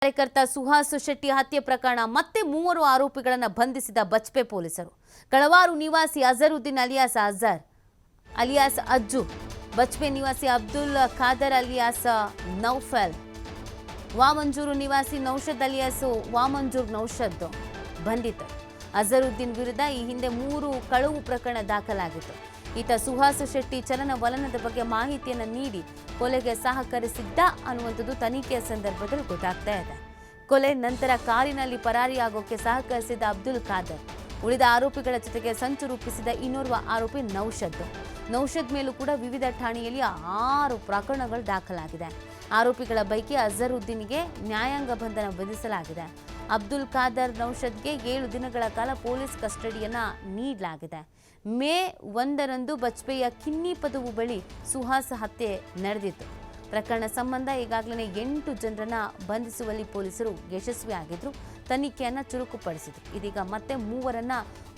ಕಾರ್ಯಕರ್ತ ಸುಹಾಸ್ ಶೆಟ್ಟಿ ಹತ್ಯೆ ಪ್ರಕರಣ ಮತ್ತೆ 3 ಆರೋಪಿಗಳನ್ನು ಬಂಧಿಸಿದ ಬಜ್ಪೆ ಪೊಲೀಸರು. ಕಳವಾರು ನಿವಾಸಿ ಅಜರುದ್ದೀನ್ ಅಲಿಯಾಸ್ ಅಜ್ಜು, ಬಜ್ಪೆ ನಿವಾಸಿ ಅಬ್ದುಲ್ ಖಾದರ್ ಅಲಿಯಾಸ್ ನೌಫಲ್, ವಾಮಂಜೂರು ನಿವಾಸಿ ನೌಷದ್ ಅಲಿಯಾಸ್ ನೌಷದ್ ಬಂಧಿತರು. ಅಜರುದ್ದೀನ್ ವಿರುದ್ಧ ಈ ಹಿಂದೆ 3 ಕಳವು ಪ್ರಕರಣ ದಾಖಲಾಗಿತ್ತು. ಈತ ಸುಹಾಸ್ ಶೆಟ್ಟಿ ಚಲನವಲನದ ಬಗ್ಗೆ ಮಾಹಿತಿಯನ್ನು ನೀಡಿ ಕೊಲೆಗೆ ಸಹಕರಿಸಿದ್ದ ಅನ್ನುವಂಥದ್ದು ತನಿಖೆಯ ಸಂದರ್ಭದಲ್ಲಿ ಗೊತ್ತಾಗ್ತಾ ಇದೆ. ಕೊಲೆ ನಂತರ ಕಾರಿನಲ್ಲಿ ಪರಾರಿಯಾಗೋಕೆ ಸಹಕರಿಸಿದ ಅಬ್ದುಲ್ ಖಾದರ್, ಉಳಿದ ಆರೋಪಿಗಳ ಜೊತೆಗೆ ಸಂಚು ರೂಪಿಸಿದ ಇನ್ನೋರ್ವ ಆರೋಪಿ ನೌಷದ್ ಮೇಲೂ ಕೂಡ ವಿವಿಧ ಠಾಣೆಯಲ್ಲಿ 6 ಪ್ರಕರಣಗಳು ದಾಖಲಾಗಿದೆ. ಆರೋಪಿಗಳ ಪೈಕಿ ಅಜರುದ್ದೀನ್ಗೆ ನ್ಯಾಯಾಂಗ ಬಂಧನ ವಿಧಿಸಲಾಗಿದೆ. ಅಬ್ದುಲ್ ಖಾದರ್ ನೌಷದ್ಗೆ 7 ದಿನಗಳ ಕಾಲ ಪೊಲೀಸ್ ಕಸ್ಟಡಿಯನ್ನ ನೀಡಲಾಗಿದೆ. ಮೇ 1ರಂದು ಬಜ್ಪೆಯ ಕಿನ್ನಿಪದವು ಬಳಿ ಸುಹಾಸ್ ಹತ್ಯೆ ನಡೆದಿತ್ತು. ಪ್ರಕರಣ ಸಂಬಂಧ ಈಗಾಗಲೇ 8 ಜನರನ್ನ ಬಂಧಿಸುವಲ್ಲಿ ಪೊಲೀಸರು ಯಶಸ್ವಿಯಾಗಿದ್ರು. ತನಿಖೆಯನ್ನು ಚುರುಕುಪಡಿಸಿದ್ರು. ಇದೀಗ ಮತ್ತೆ 3ರನ್ನ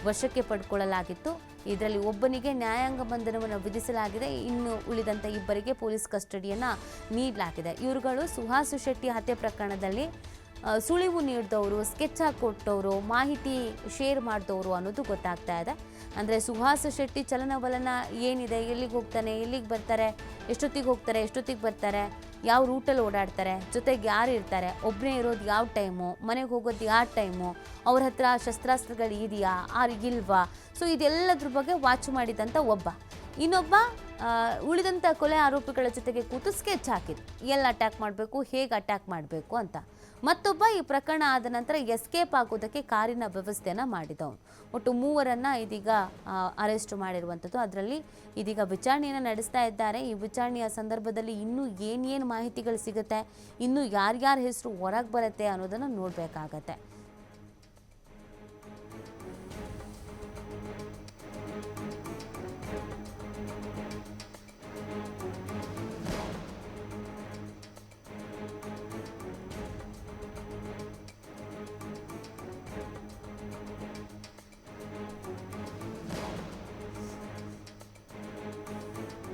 ವಶಕ್ಕೆ ಪಡೆದುಕೊಳ್ಳಲಾಗಿತ್ತು. ಇದರಲ್ಲಿ ಒಬ್ಬನಿಗೆ ನ್ಯಾಯಾಂಗ ಬಂಧನವನ್ನು ವಿಧಿಸಲಾಗಿದೆ. ಇನ್ನು ಉಳಿದಂತೆ 2 ಪೊಲೀಸ್ ಕಸ್ಟಡಿಯನ್ನ ನೀಡಲಾಗಿದೆ. ಇವರುಗಳು ಸುಹಾಸ್ ಶೆಟ್ಟಿ ಹತ್ಯೆ ಪ್ರಕರಣದಲ್ಲಿ ಸುಳಿವು ನೀಡಿದವರು, ಸ್ಕೆಚ್ ಹಾಕೊಟ್ಟವರು, ಮಾಹಿತಿ ಶೇರ್ ಮಾಡಿದವರು ಅನ್ನೋದು ಗೊತ್ತಾಗ್ತಾ ಇದೆ. ಅಂದರೆ ಸುಹಾಸ್ ಶೆಟ್ಟಿ ಚಲನವಲನ ಏನಿದೆ, ಎಲ್ಲಿಗೆ ಹೋಗ್ತಾನೆ, ಎಲ್ಲಿಗೆ ಬರ್ತಾರೆ, ಎಷ್ಟೊತ್ತಿಗೆ ಹೋಗ್ತಾರೆ, ಎಷ್ಟೊತ್ತಿಗೆ ಬರ್ತಾರೆ, ಯಾವ ರೂಟಲ್ಲಿ ಓಡಾಡ್ತಾರೆ, ಜೊತೆಗೆ ಯಾರು ಇರ್ತಾರೆ, ಒಬ್ಬನೇ ಇರೋದು ಯಾವ ಟೈಮು, ಮನೆಗೆ ಹೋಗೋದು ಯಾವ ಟೈಮು, ಅವ್ರ ಹತ್ರ ಶಸ್ತ್ರಾಸ್ತ್ರಗಳು ಇದೆಯಾ ಇಲ್ವಾ, ಸೊ ಇದೆಲ್ಲದ್ರ ಬಗ್ಗೆ ವಾಚ್ ಮಾಡಿದಂಥ ಒಬ್ಬ. ಇನ್ನೊಬ್ಬ ಉಳಿದಂಥ ಕೊಲೆ ಆರೋಪಿಗಳ ಜೊತೆಗೆ ಕೂತು ಸ್ಕೆಚ್ ಹಾಕಿದ್ರು, ಎಲ್ಲಿ ಅಟ್ಯಾಕ್ ಮಾಡಬೇಕು, ಹೇಗೆ ಅಟ್ಯಾಕ್ ಮಾಡಬೇಕು ಅಂತ. ಮತ್ತೊಬ್ಬ ಈ ಪ್ರಕರಣ ಆದ ನಂತರ ಎಸ್ಕೇಪ್ ಆಗೋದಕ್ಕೆ ಕಾರಿನ ವ್ಯವಸ್ಥೆಯನ್ನು ಮಾಡಿದವನು. ಒಟ್ಟು 3ರನ್ನ ಇದೀಗ ಅರೆಸ್ಟ್ ಮಾಡಿರುವಂಥದ್ದು. ಅದರಲ್ಲಿ ಇದೀಗ ವಿಚಾರಣೆಯನ್ನು ನಡೆಸ್ತಾ ಇದ್ದಾರೆ. ಈ ವಿಚಾರಣೆಯ ಸಂದರ್ಭದಲ್ಲಿ ಇನ್ನೂ ಏನೇನು ಮಾಹಿತಿಗಳು ಸಿಗುತ್ತೆ, ಇನ್ನೂ ಯಾರ್ಯಾರ ಹೆಸರು ಹೊರಗೆ ಬರುತ್ತೆ ಅನ್ನೋದನ್ನು ನೋಡಬೇಕಾಗತ್ತೆ.